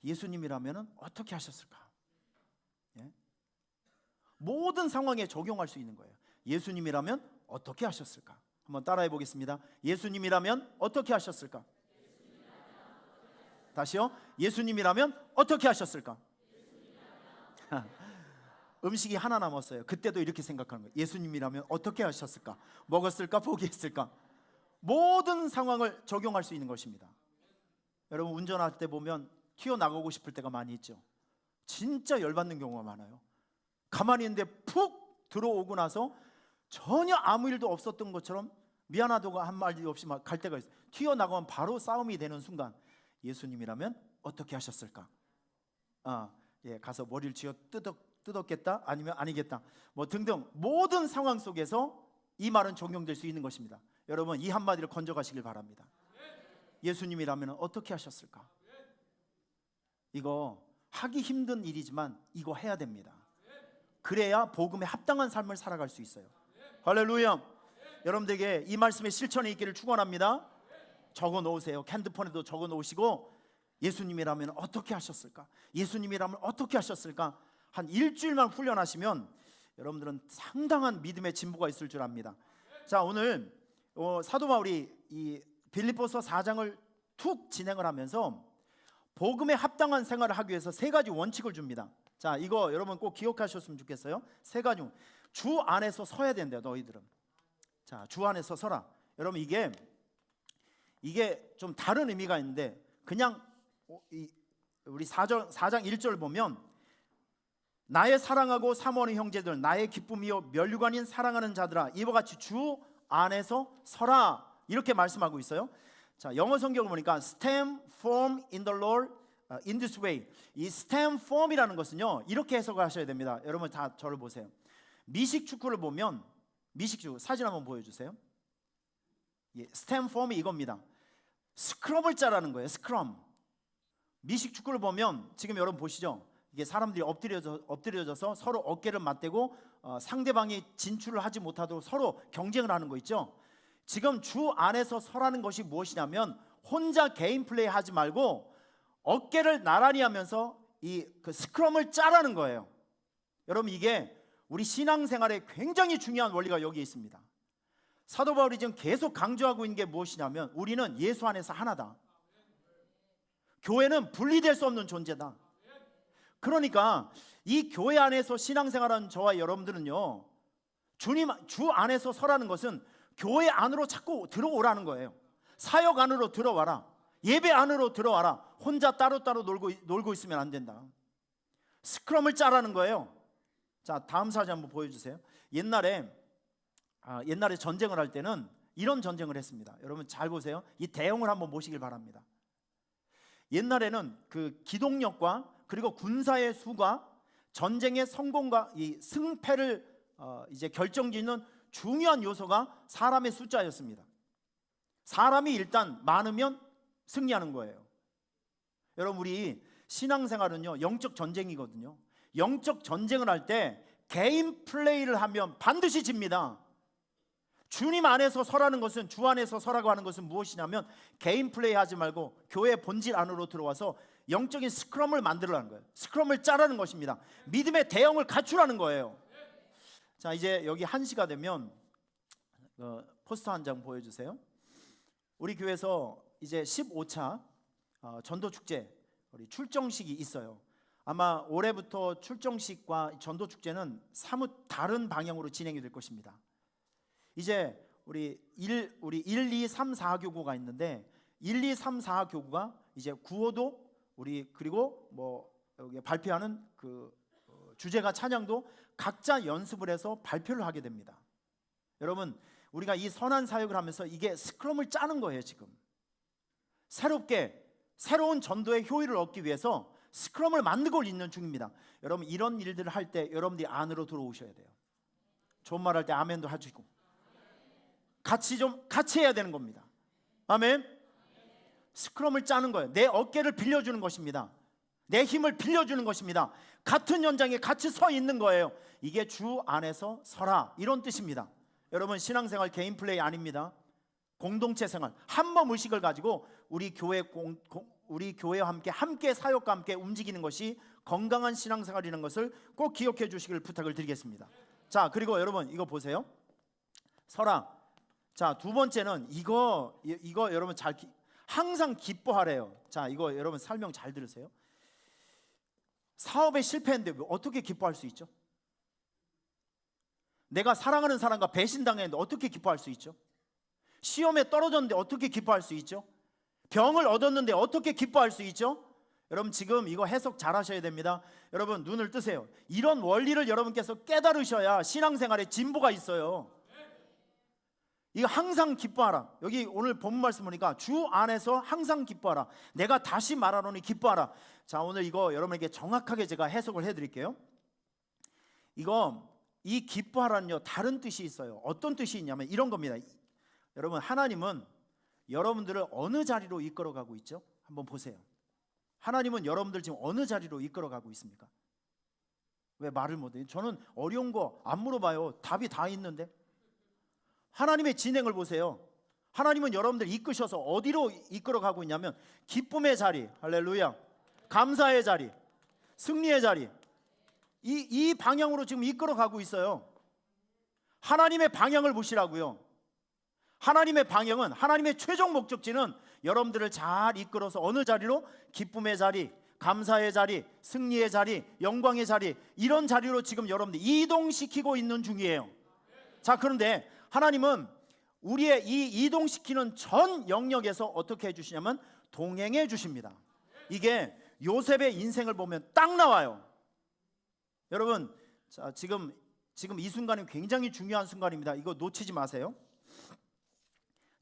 예수님이라면 어떻게 하셨을까? 예? 모든 상황에 적용할 수 있는 거예요. 예수님이라면 어떻게 하셨을까? 한번 따라해 보겠습니다. 예수님이라면 어떻게 하셨을까? 다시요. 예수님이라면 어떻게 하셨을까? 음식이 하나 남았어요. 그때도 이렇게 생각하는 거예요. 예수님이라면 어떻게 하셨을까? 먹었을까? 포기했을까? 모든 상황을 적용할 수 있는 것입니다. 여러분, 운전할 때 보면 튀어나가고 싶을 때가 많이 있죠. 진짜 열받는 경우가 많아요. 가만히 있는데 푹 들어오고 나서 전혀 아무 일도 없었던 것처럼 미안하다고 한 말도 없이 막 갈 때가 있어요. 튀어나가면 바로 싸움이 되는 순간, 예수님이라면 어떻게 하셨을까? 가서 머리를 쥐어 뜯었겠다? 아니면 아니겠다? 뭐 등등 모든 상황 속에서 이 말은 적용될 수 있는 것입니다. 여러분, 이 한마디를 건져가시길 바랍니다. 예수님이라면 어떻게 하셨을까? 이거 하기 힘든 일이지만 이거 해야 됩니다. 그래야 복음에 합당한 삶을 살아갈 수 있어요. 할렐루야. 여러분들에게 이 말씀의 실천이 있기를 축원합니다. 적어 놓으세요. 핸드폰에도 적어 놓으시고, 예수님이라면 어떻게 하셨을까? 예수님이라면 어떻게 하셨을까? 한 일주일만 훈련하시면 여러분들은 상당한 믿음의 진보가 있을 줄 압니다. 자, 오늘 사도 바울이 이 빌립보서 4장을 툭 진행을 하면서 복음에 합당한 생활을 하기 위해서 세 가지 원칙을 줍니다. 자, 이거 여러분 꼭 기억하셨으면 좋겠어요. 세 가지. 주 안에서 서야 된대요, 너희들은. 자, 주 안에서 서라. 여러분, 이게 좀 다른 의미가 있는데, 그냥 우리 4장 1절 보면, 나의 사랑하고 사모하는 형제들, 나의 기쁨이요 면류관인 사랑하는 자들아, 이와 같이 주 안에서 서라, 이렇게 말씀하고 있어요. 자, 영어 성경을 보니까 stand firm in the Lord in this way. 이 stand firm이라는 것은요, 이렇게 해석을 하셔야 됩니다. 여러분 다 저를 보세요. 미식 축구를 보면, 미식 축구 사진 한번 보여주세요. 예, stand firm이 이겁니다. 스크럼을 짜라는 거예요. 스크럼. 미식 축구를 보면 지금 여러분 보시죠. 이게 사람들이 엎드려져서 서로 어깨를 맞대고 상대방이 진출을 하지 못하도록 서로 경쟁을 하는 거 있죠. 지금 주 안에서 서라는 것이 무엇이냐면, 혼자 개인 플레이 하지 말고 어깨를 나란히 하면서 그 스크럼을 짜라는 거예요. 여러분, 이게 우리 신앙생활에 굉장히 중요한 원리가 여기에 있습니다. 사도 바울이 지금 계속 강조하고 있는 게 무엇이냐면, 우리는 예수 안에서 하나다. 교회는 분리될 수 없는 존재다. 그러니까 이 교회 안에서 신앙생활하는 저와 여러분들은요, 주 안에서 서라는 것은 교회 안으로 자꾸 들어오라는 거예요. 사역 안으로 들어와라. 예배 안으로 들어와라. 혼자 따로따로 놀고 있으면 안 된다. 스크럼을 짜라는 거예요. 자, 다음 사진 한번 보여주세요. 옛날에 전쟁을 할 때는 이런 전쟁을 했습니다. 여러분 잘 보세요. 이 대형을 한번 보시길 바랍니다. 옛날에는 그 기동력과 그리고 군사의 수가 전쟁의 성공과 이 승패를 이제 결정짓는 중요한 요소가 사람의 숫자였습니다. 사람이 일단 많으면 승리하는 거예요. 여러분, 우리 신앙생활은요, 영적 전쟁이거든요. 영적 전쟁을 할 때 개인 플레이를 하면 반드시 집니다. 주님 안에서 서라는 것은, 주 안에서 서라고 하는 것은 무엇이냐면, 개인 플레이 하지 말고 교회 본질 안으로 들어와서 영적인 스크럼을 만들라는 거예요. 스크럼을 짜라는 것입니다. 믿음의 대형을 갖추라는 거예요. 자, 이제 여기 1시가 되면 포스터 한 장 보여주세요. 우리 교회에서 이제 15차 전도축제 우리 출정식이 있어요. 아마 올해부터 출정식과 전도축제는 사뭇 다른 방향으로 진행이 될 것입니다. 이제 우리 1, 2, 3, 4 교구가 있는데, 1, 2, 3, 4 교구가 이제 구호도 우리, 그리고 뭐 여기 발표하는 그 주제가 찬양도 각자 연습을 해서 발표를 하게 됩니다. 여러분, 우리가 이 선한 사역을 하면서 이게 스크럼을 짜는 거예요. 지금 새로운 전도의 효율을 얻기 위해서 스크럼을 만들고 있는 중입니다. 여러분, 이런 일들을 할 때 여러분들이 안으로 들어오셔야 돼요. 좋은 말 할 때 아멘도 해주고 같이 해야 되는 겁니다. 아멘. 스크럼을 짜는 거예요. 내 어깨를 빌려주는 것입니다. 내 힘을 빌려주는 것입니다. 같은 현장에 같이 서 있는 거예요. 이게 주 안에서 서라, 이런 뜻입니다. 여러분, 신앙생활 개인 플레이 아닙니다. 공동체 생활, 한몸 의식을 가지고 우리 교회와 함께 사역과 함께 움직이는 것이 건강한 신앙생활이라는 것을 꼭 기억해 주시길 부탁을 드리겠습니다. 자, 그리고 여러분 이거 보세요. 서라. 자, 두 번째는 이거 여러분 항상 기뻐하래요. 자, 이거 여러분 설명 잘 들으세요. 사업에 실패했는데 어떻게 기뻐할 수 있죠? 내가 사랑하는 사람과 배신당했는데 어떻게 기뻐할 수 있죠? 시험에 떨어졌는데 어떻게 기뻐할 수 있죠? 병을 얻었는데 어떻게 기뻐할 수 있죠? 여러분, 지금 이거 해석 잘 하셔야 됩니다. 여러분, 눈을 뜨세요. 이런 원리를 여러분께서 깨달으셔야 신앙생활에 진보가 있어요. 이거 항상 기뻐하라. 여기 오늘 본문 말씀 보니까 주 안에서 항상 기뻐하라. 내가 다시 말하노니 기뻐하라. 자, 오늘 이거 여러분에게 정확하게 제가 해석을 해드릴게요. 이 기뻐하라는요, 다른 뜻이 있어요. 어떤 뜻이 있냐면 이런 겁니다. 여러분, 하나님은 여러분들을 어느 자리로 이끌어가고 있죠? 한번 보세요. 하나님은 여러분들 지금 어느 자리로 이끌어가고 있습니까? 왜 말을 못해요? 저는 어려운 거 안 물어봐요. 답이 다 있는데. 하나님의 진행을 보세요. 하나님은 여러분들 이끄셔서 어디로 이끌어가고 있냐면 기쁨의 자리, 할렐루야, 감사의 자리, 승리의 자리, 이 방향으로 지금 이끌어가고 있어요. 하나님의 방향을 보시라고요. 하나님의 방향은, 하나님의 최종 목적지는 여러분들을 잘 이끌어서 어느 자리로? 기쁨의 자리, 감사의 자리, 승리의 자리, 영광의 자리, 이런 자리로 지금 여러분들 이동시키고 있는 중이에요. 자, 그런데 하나님은 우리의 이 이동시키는 전 영역에서 어떻게 해주시냐면 동행해 주십니다. 이게 요셉의 인생을 보면 딱 나와요. 여러분, 자, 지금 이 순간이 굉장히 중요한 순간입니다. 이거 놓치지 마세요.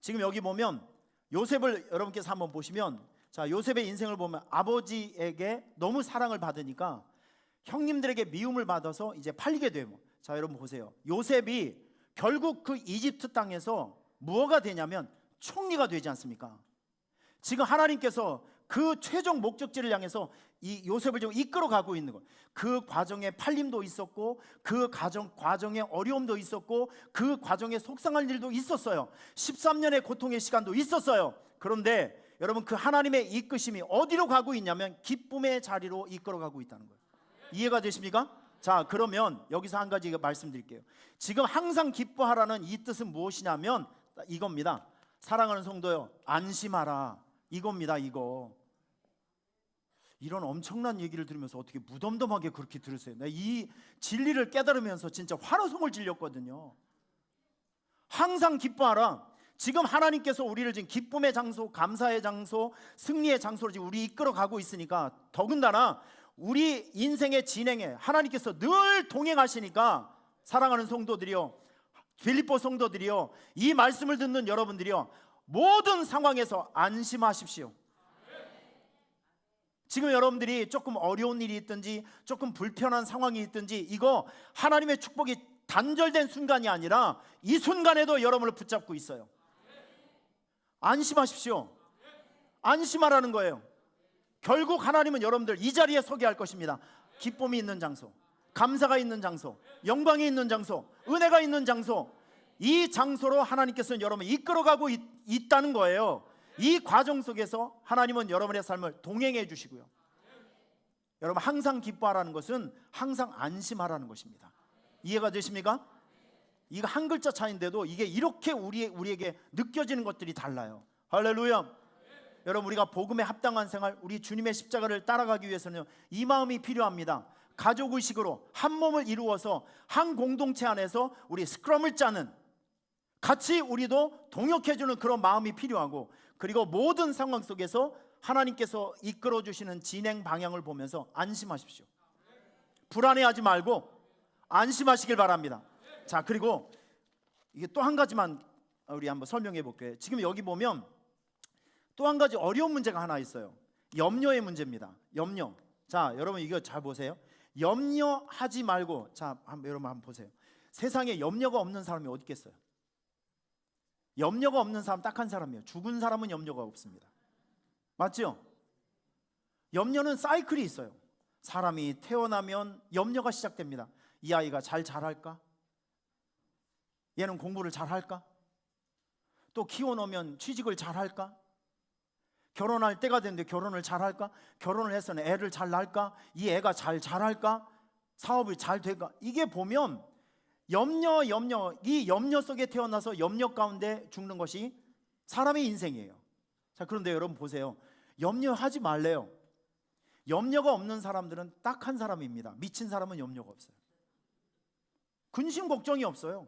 지금 여기 보면 요셉을 여러분께서 한번 보시면, 자, 요셉의 인생을 보면 아버지에게 너무 사랑을 받으니까 형님들에게 미움을 받아서 이제 팔리게 돼요. 자, 여러분 보세요. 요셉이 결국 그 이집트 땅에서 무엇가 되냐면 총리가 되지 않습니까? 지금 하나님께서 그 최종 목적지를 향해서 이 요셉을 지금 이끌어가고 있는 거예요. 그 과정에 팔림도 있었고, 그 과정에 어려움도 있었고, 그 과정에 속상할 일도 있었어요. 13년의 고통의 시간도 있었어요. 그런데 여러분, 그 하나님의 이끄심이 어디로 가고 있냐면 기쁨의 자리로 이끌어가고 있다는 거예요. 이해가 되십니까? 자, 그러면 여기서 한 가지 말씀드릴게요. 지금 항상 기뻐하라는 이 뜻은 무엇이냐면 이겁니다. 사랑하는 성도요, 안심하라, 이겁니다. 이거. 이런 엄청난 얘기를 들으면서 어떻게 무덤덤하게 그렇게 들으세요? 내가 이 진리를 깨달으면서 진짜 환호성을 질렸거든요. 항상 기뻐하라. 지금 하나님께서 우리를 지금 기쁨의 장소, 감사의 장소, 승리의 장소로 지금 우리 이끌어가고 있으니까, 더군다나 우리 인생의 진행에 하나님께서 늘 동행하시니까, 사랑하는 성도들이요, 빌립보 성도들이요, 이 말씀을 듣는 여러분들이요, 모든 상황에서 안심하십시오. 지금 여러분들이 조금 어려운 일이 있든지 조금 불편한 상황이 있든지, 이거 하나님의 축복이 단절된 순간이 아니라 이 순간에도 여러분을 붙잡고 있어요. 안심하십시오. 안심하라는 거예요. 결국 하나님은 여러분들 이 자리에 서게 할 것입니다. 기쁨이 있는 장소, 감사가 있는 장소, 영광이 있는 장소, 은혜가 있는 장소, 이 장소로 하나님께서는 여러분을 이끌어가고 있다는 거예요. 이 과정 속에서 하나님은 여러분의 삶을 동행해 주시고요. 여러분, 항상 기뻐하라는 것은 항상 안심하라는 것입니다. 이해가 되십니까? 이거 한 글자 차이인데도 이게 이렇게 우리에게 느껴지는 것들이 달라요. 할렐루야. 여러분, 우리가 복음에 합당한 생활, 우리 주님의 십자가를 따라가기 위해서는 이 마음이 필요합니다. 가족의식으로 한 몸을 이루어서 한 공동체 안에서 우리 스크럼을 짜는, 같이 우리도 동역해주는 그런 마음이 필요하고, 그리고 모든 상황 속에서 하나님께서 이끌어 주시는 진행 방향을 보면서 안심하십시오. 불안해하지 말고 안심하시길 바랍니다. 자, 그리고 이게 또 한 가지만 우리 한번 설명해 볼게요. 지금 여기 보면 또 한 가지 어려운 문제가 하나 있어요. 염려의 문제입니다. 염려. 자, 여러분 이거 잘 보세요. 염려하지 말고, 자, 여러분 한번 보세요. 세상에 염려가 없는 사람이 어디 있겠어요? 염려가 없는 사람 딱 한 사람이에요. 죽은 사람은 염려가 없습니다. 맞죠? 염려는 사이클이 있어요. 사람이 태어나면 염려가 시작됩니다. 이 아이가 잘 자랄까? 얘는 공부를 잘할까? 또 키워놓으면 취직을 잘할까? 결혼할 때가 됐는데 결혼을 잘할까? 결혼을 해서는 애를 잘 낳을까? 이 애가 잘 자랄까? 사업이 잘 될까? 이게 보면 염려, 이 염려 속에 태어나서 염려 가운데 죽는 것이 사람의 인생이에요. 자, 그런데 여러분 보세요. 염려하지 말래요. 염려가 없는 사람들은 딱 한 사람입니다. 미친 사람은 염려가 없어요. 근심 걱정이 없어요.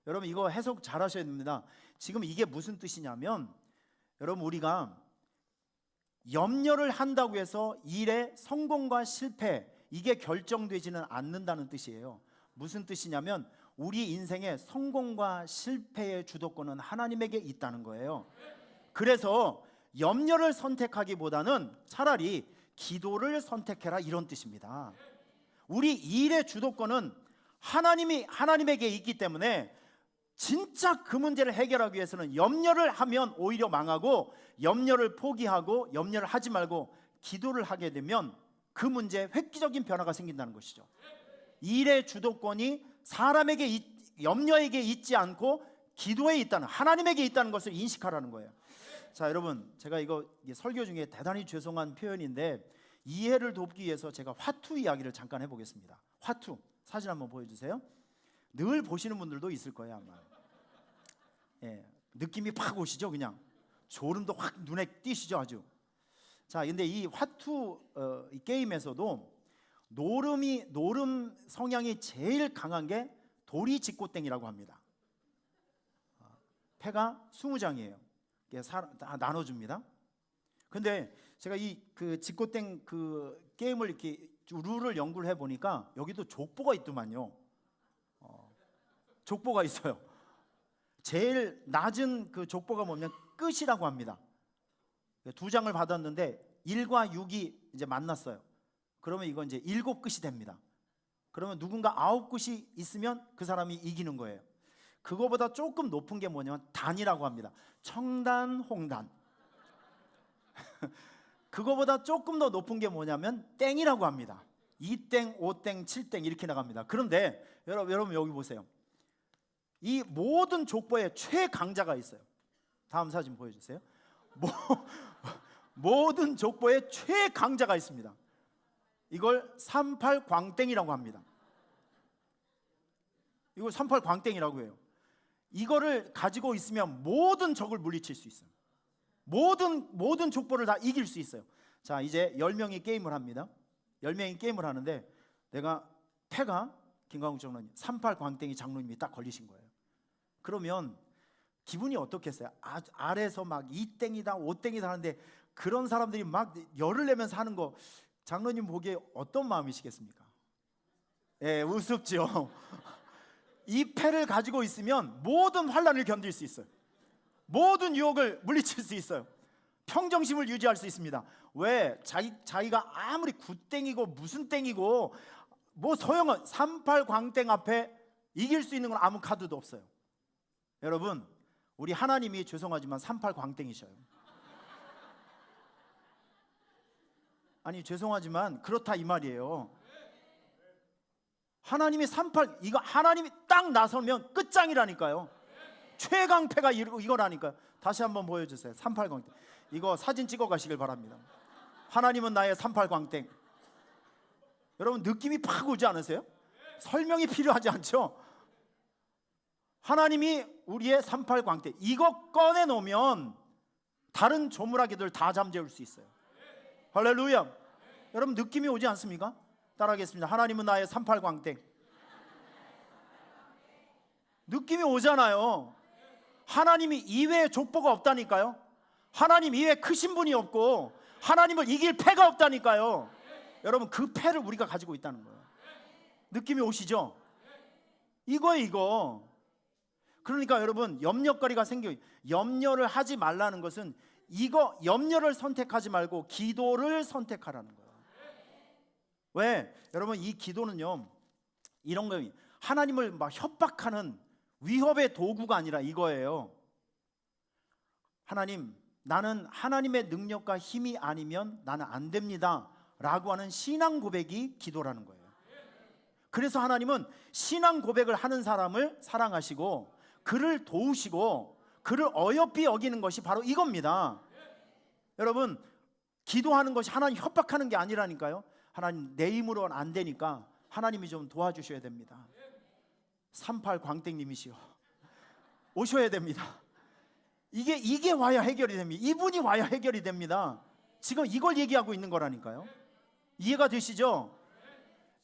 여러분 이거 해석 잘 하셔야 됩니다. 지금 이게 무슨 뜻이냐면, 여러분 우리가 염려를 한다고 해서 일의 성공과 실패, 이게 결정되지는 않는다는 뜻이에요. 무슨 뜻이냐면 우리 인생의 성공과 실패의 주도권은 하나님에게 있다는 거예요. 그래서 염려를 선택하기보다는 차라리 기도를 선택해라, 이런 뜻입니다. 우리 일의 주도권은 하나님에게 있기 때문에 진짜 그 문제를 해결하기 위해서는 염려를 하면 오히려 망하고, 염려를 포기하고 염려를 하지 말고 기도를 하게 되면 그 문제에 획기적인 변화가 생긴다는 것이죠. 일의 주도권이 염려에게 있지 않고 기도에 있다는, 하나님에게 있다는 것을 인식하라는 거예요. 자, 여러분 제가 이게 설교 중에 대단히 죄송한 표현인데 이해를 돕기 위해서 제가 화투 이야기를 잠깐 해보겠습니다. 화투 사진 한번 보여주세요. 늘 보시는 분들도 있을 거예요 아마. 예, 느낌이 팍 오시죠? 그냥 소름도 확 눈에 띄시죠 아주. 자, 근데 이 화투 이 게임에서도 노름 성향이 제일 강한 게 도리 직고땡이라고 합니다. 패가 20장이에요. 다 나눠줍니다. 근데 제가 그 직고땡 그 게임을 이렇게 룰을 연구를 해보니까 여기도 족보가 있더만요. 족보가 있어요. 제일 낮은 그 족보가 뭐냐면 끝이라고 합니다. 2장을 받았는데 1과 6이 이제 만났어요. 그러면 이건 이제 7끝이 됩니다. 그러면 누군가 9끝이 있으면 그 사람이 이기는 거예요. 그거보다 조금 높은 게 뭐냐면 단이라고 합니다. 청단, 홍단. 그거보다 조금 더 높은 게 뭐냐면 땡이라고 합니다. 2땡, 5땡, 7땡 이렇게 나갑니다. 그런데 여러분 여기 보세요. 이 모든 족보에 최강자가 있어요. 다음 사진 보여주세요. 모든 족보에 최강자가 있습니다. 이걸 38광땡이라고 합니다. 이걸 38광땡이라고 해요. 이거를 가지고 있으면 모든 적을 물리칠 수 있어요. 모든 족보를 다 이길 수 있어요. 자, 이제 10명이 게임을 합니다. 10명이 게임을 하는데 내가 패가 김광욱 장로님 38광땡이 장로님이 딱 걸리신 거예요. 그러면 기분이 어떻겠어요? 아래에서 막 2땡이다 5땡이다 하는데 그런 사람들이 막 열을 내면서 하는 거 장로님 보기에 어떤 마음이시겠습니까? 예, 우습죠. 이 패를 가지고 있으면 모든 환난을 견딜 수 있어요. 모든 유혹을 물리칠 수 있어요. 평정심을 유지할 수 있습니다. 왜? 자기가 아무리 굿땡이고 무슨 땡이고 뭐 소용은 38광땡 앞에 이길 수 있는 건 아무 카드도 없어요. 여러분, 우리 하나님이 죄송하지만 38광땡이셔요. 아니 죄송하지만 그렇다 이 말이에요. 하나님이 38, 이거 하나님이 딱 나서면 끝장이라니까요. 최강패가 이거라니까요. 다시 한번 보여주세요. 38광땡. 이거 사진 찍어 가시길 바랍니다. 하나님은 나의 38광땡. 여러분 느낌이 팍 오지 않으세요? 설명이 필요하지 않죠? 하나님이 우리의 38광땡. 이거 꺼내놓으면 다른 조물아기들 다 잠재울 수 있어요. 할렐루야. 여러분 느낌이 오지 않습니까? 따라하겠습니다. 하나님은 나의 38광땡. 느낌이 오잖아요. 하나님이 이외에 족보가 없다니까요. 하나님 이외에 크신 분이 없고 하나님을 이길 패가 없다니까요. 여러분 그 패를 우리가 가지고 있다는 거예요. 느낌이 오시죠? 이거예요 이거. 그러니까 여러분 염려거리가 생겨요. 염려를 하지 말라는 것은 이거 염려를 선택하지 말고 기도를 선택하라는 거예요. 왜? 여러분 이 기도는요 이런 거예요. 하나님을 막 협박하는 위협의 도구가 아니라 이거예요. 하나님, 나는 하나님의 능력과 힘이 아니면 나는 안 됩니다 라고 하는 신앙 고백이 기도라는 거예요. 그래서 하나님은 신앙 고백을 하는 사람을 사랑하시고 그를 도우시고 그를 어여삐 여기는 것이 바로 이겁니다. 여러분 기도하는 것이 하나님 협박하는 게 아니라니까요. 하나님 내 힘으로는 안 되니까 하나님이 좀 도와주셔야 됩니다. 38광땡님이시여 오셔야 됩니다. 이게 와야 해결이 됩니다. 이분이 와야 해결이 됩니다. 지금 이걸 얘기하고 있는 거라니까요. 이해가 되시죠?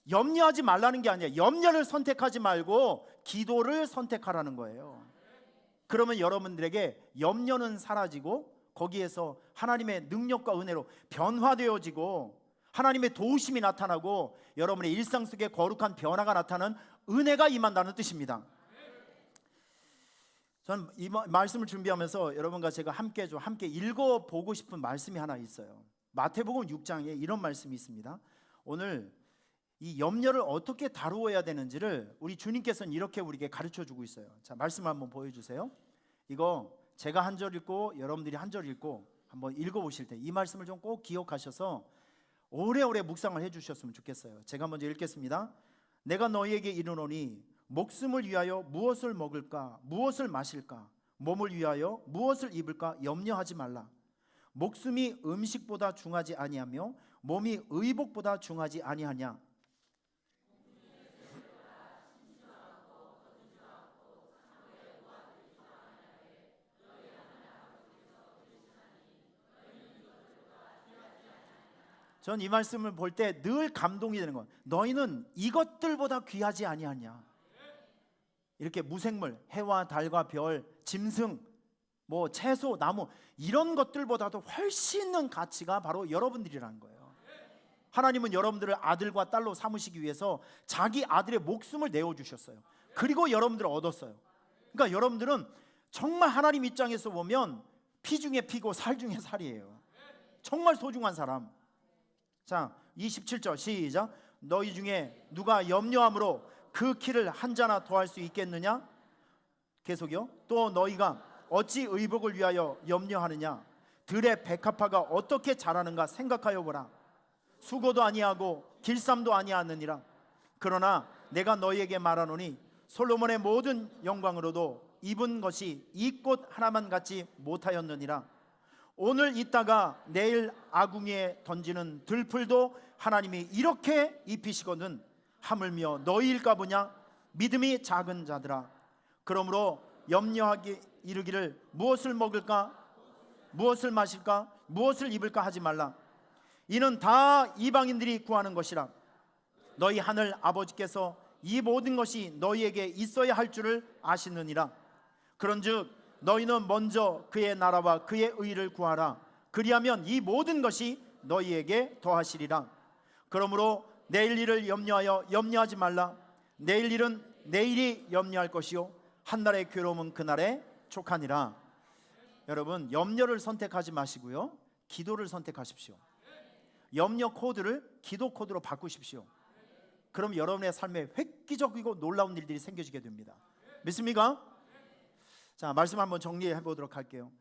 염려하지 말라는 게 아니에요. 염려를 선택하지 말고 기도를 선택하라는 거예요. 그러면 여러분들에게 염려는 사라지고 거기에서 하나님의 능력과 은혜로 변화되어지고 하나님의 도우심이 나타나고 여러분의 일상 속에 거룩한 변화가 나타나는 은혜가 임한다는 뜻입니다. 저는 이 말씀을 준비하면서 여러분과 제가 함께 읽어보고 싶은 말씀이 하나 있어요. 마태복음 6장에 이런 말씀이 있습니다. 오늘 이 염려를 어떻게 다루어야 되는지를 우리 주님께서는 이렇게 우리에게 가르쳐주고 있어요. 자, 말씀 한번 보여주세요. 이거 제가 한 절 읽고 여러분들이 한 절 읽고 한번 읽어보실 때 이 말씀을 좀 꼭 기억하셔서 오래오래 묵상을 해주셨으면 좋겠어요. 제가 먼저 읽겠습니다. 내가 너희에게 이르노니 목숨을 위하여 무엇을 먹을까 무엇을 마실까 몸을 위하여 무엇을 입을까 염려하지 말라. 목숨이 음식보다 중하지 아니하며 몸이 의복보다 중하지 아니하냐. 전 이 말씀을 볼 때 늘 감동이 되는 건 너희는 이것들보다 귀하지 아니하냐. 이렇게 무생물, 해와 달과 별, 짐승, 뭐 채소, 나무 이런 것들보다도 훨씬 있는 가치가 바로 여러분들이라는 거예요. 하나님은 여러분들을 아들과 딸로 삼으시기 위해서 자기 아들의 목숨을 내어주셨어요. 그리고 여러분들을 얻었어요. 그러니까 여러분들은 정말 하나님 입장에서 보면 피 중에 피고 살 중에 살이에요. 정말 소중한 사람. 자, 27절 시작. 너희 중에 누가 염려함으로 그 키를 한 자나 더할 수 있겠느냐? 계속요. 또 너희가 어찌 의복을 위하여 염려하느냐? 들의 백합화가 어떻게 자라는가 생각하여 보라. 수고도 아니하고 길쌈도 아니하느니라. 그러나 내가 너희에게 말하노니 솔로몬의 모든 영광으로도 입은 것이 이 꽃 하나만 같지 못하였느니라. 오늘 있다가 내일 아궁이에 던지는 들풀도 하나님이 이렇게 입히시거든 하물며 너희일까 보냐? 믿음이 작은 자들아. 그러므로 염려하기 이르기를 무엇을 먹을까? 무엇을 마실까? 무엇을 입을까 하지 말라. 이는 다 이방인들이 구하는 것이라. 너희 하늘 아버지께서 이 모든 것이 너희에게 있어야 할 줄을 아시느니라. 그런즉 너희는 먼저 그의 나라와 그의 의를 구하라. 그리하면 이 모든 것이 너희에게 더하시리라. 그러므로 내일 일을 염려하여 염려하지 말라. 내일 일은 내일이 염려할 것이요 한날의 괴로움은 그날에 족하니라. 여러분, 염려를 선택하지 마시고요, 기도를 선택하십시오. 염려 코드를 기도 코드로 바꾸십시오. 그럼 여러분의 삶에 획기적이고 놀라운 일들이 생겨지게 됩니다. 믿습니까? 자, 말씀 한번 정리해 보도록 할게요.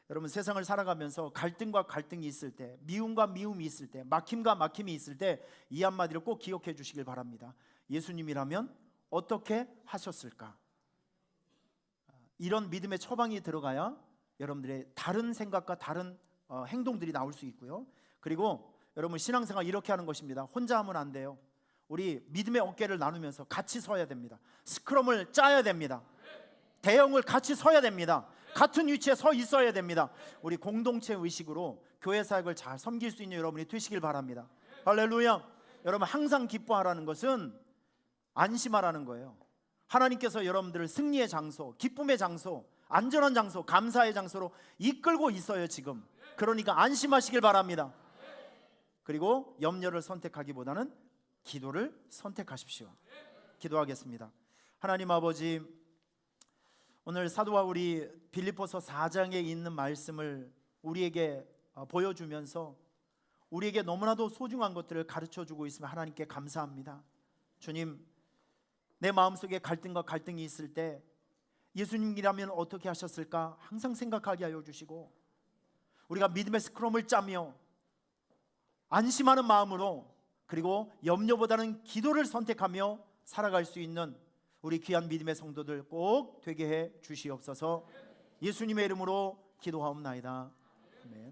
여러분, 세상을 살아가면서 갈등과 갈등이 있을 때, 미움과 미움이 있을 때, 막힘과 막힘이 있을 때 이 한마디를 꼭 기억해 주시길 바랍니다. 예수님이라면 어떻게 하셨을까? 이런 믿음의 처방이 들어가야 여러분들의 다른 생각과 다른 행동들이 나올 수 있고요. 그리고 여러분, 신앙생활 이렇게 하는 것입니다. 혼자 하면 안 돼요. 우리 믿음의 어깨를 나누면서 같이 서야 됩니다. 스크럼을 짜야 됩니다. 대형을 같이 서야 됩니다. 같은 위치에 서 있어야 됩니다. 우리 공동체 의식으로 교회 사역을 잘 섬길 수 있는 여러분이 되시길 바랍니다. 할렐루야. 여러분, 항상 기뻐하라는 것은 안심하라는 거예요. 하나님께서 여러분들을 승리의 장소, 기쁨의 장소, 안전한 장소, 감사의 장소로 이끌고 있어요 지금. 그러니까 안심하시길 바랍니다. 그리고 염려를 선택하기보다는 기도를 선택하십시오. 기도하겠습니다. 하나님 아버지, 오늘 사도 바울이 빌립보서 4장에 있는 말씀을 우리에게 보여주면서 우리에게 너무나도 소중한 것들을 가르쳐주고 있으면 하나님께 감사합니다. 주님, 내 마음속에 갈등과 갈등이 있을 때 예수님이라면 어떻게 하셨을까 항상 생각하게 하여 주시고, 우리가 믿음의 스크럼을 짜며 안심하는 마음으로, 그리고 염려보다는 기도를 선택하며 살아갈 수 있는 우리 귀한 믿음의 성도들 꼭 되게 해 주시옵소서. 예수님의 이름으로 기도하옵나이다. 아멘.